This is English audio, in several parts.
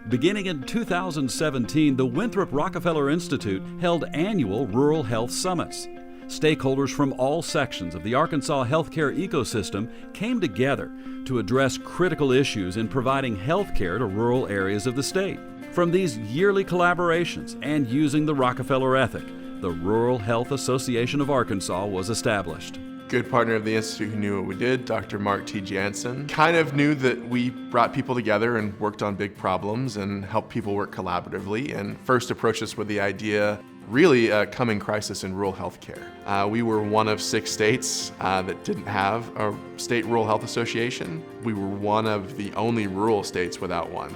Beginning in 2017, the Winthrop Rockefeller Institute held annual rural health summits. Stakeholders from all sections of the Arkansas healthcare ecosystem came together to address critical issues in providing healthcare to rural areas of the state. From these yearly collaborations and using the Rockefeller ethic, the Rural Health Association of Arkansas was established. Good partner of the Institute who knew what we did, Dr. Mark T. Jansen, kind of knew that we brought people together and worked on big problems and helped people work collaboratively, and first approached us with the idea, really a coming crisis in rural healthcare. We were one of 6 states that didn't have a state rural health association. We were one of the only rural states without one.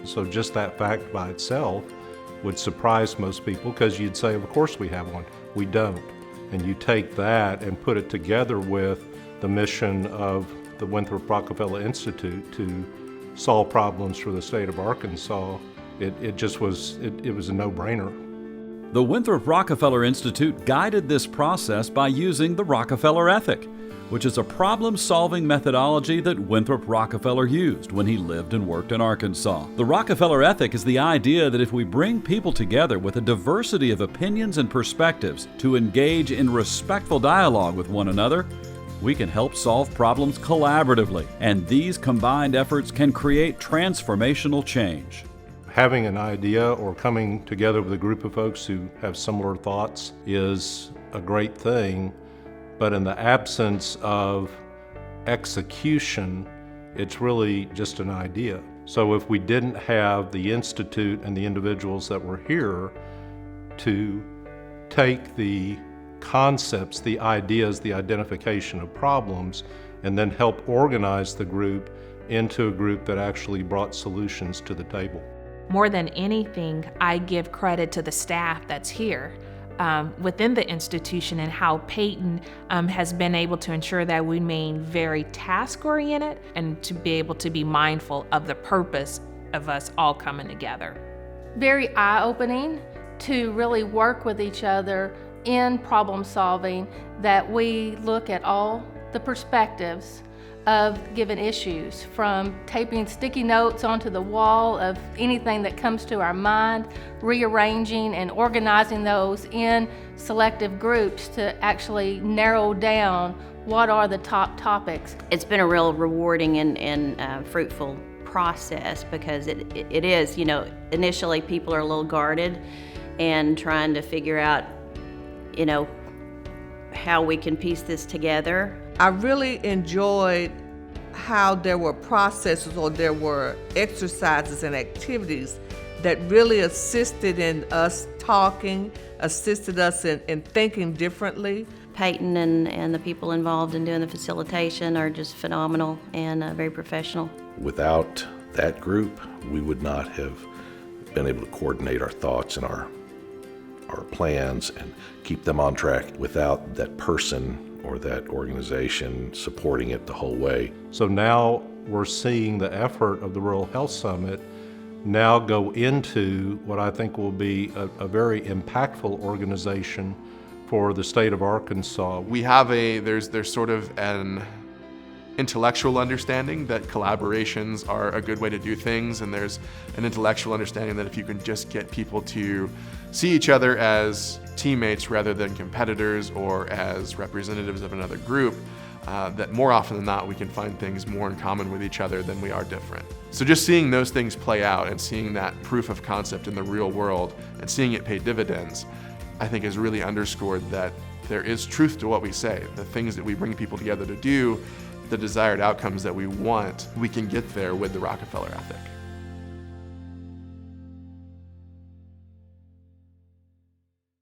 So just that fact by itself would surprise most people, because you'd say, of course we have one. We don't. And you take that and put it together with the mission of the Winthrop Rockefeller Institute to solve problems for the state of Arkansas, it was a no-brainer. The Winthrop Rockefeller Institute guided this process by using the Rockefeller ethic, which is a problem-solving methodology that Winthrop Rockefeller used when he lived and worked in Arkansas. The Rockefeller ethic is the idea that if we bring people together with a diversity of opinions and perspectives to engage in respectful dialogue with one another, we can help solve problems collaboratively, and these combined efforts can create transformational change. Having an idea or coming together with a group of folks who have similar thoughts is a great thing, but in the absence of execution, it's really just an idea. So if we didn't have the Institute and the individuals that were here to take the concepts, the ideas, the identification of problems, and then help organize the group into a group that actually brought solutions to the table. More than anything, I give credit to the staff that's here within the institution, and how Peyton has been able to ensure that we remain very task-oriented and to be able to be mindful of the purpose of us all coming together. Very eye-opening to really work with each other in problem solving, that we look at all the perspectives of given issues, from taping sticky notes onto the wall of anything that comes to our mind, rearranging and organizing those in selective groups to actually narrow down what are the top topics. It's been a real rewarding and fruitful process, because it is, initially people are a little guarded and trying to figure out, how we can piece this together. I really enjoyed how there were processes, or there were exercises and activities that really assisted in us talking, assisted us in thinking differently. Peyton and the people involved in doing the facilitation are just phenomenal and very professional. Without that group, we would not have been able to coordinate our thoughts and our plans and keep them on track without that person or that organization supporting it the whole way. So now we're seeing the effort of the Rural Health Summit now go into what I think will be a very impactful organization for the state of Arkansas. We have there's sort of an intellectual understanding that collaborations are a good way to do things, and there's an intellectual understanding that if you can just get people to see each other as teammates rather than competitors or as representatives of another group, that more often than not we can find things more in common with each other than we are different. So just seeing those things play out and seeing that proof of concept in the real world and seeing it pay dividends, I think has really underscored that there is truth to what we say. The things that we bring people together to do, the desired outcomes that we want, we can get there with the Rockefeller ethic.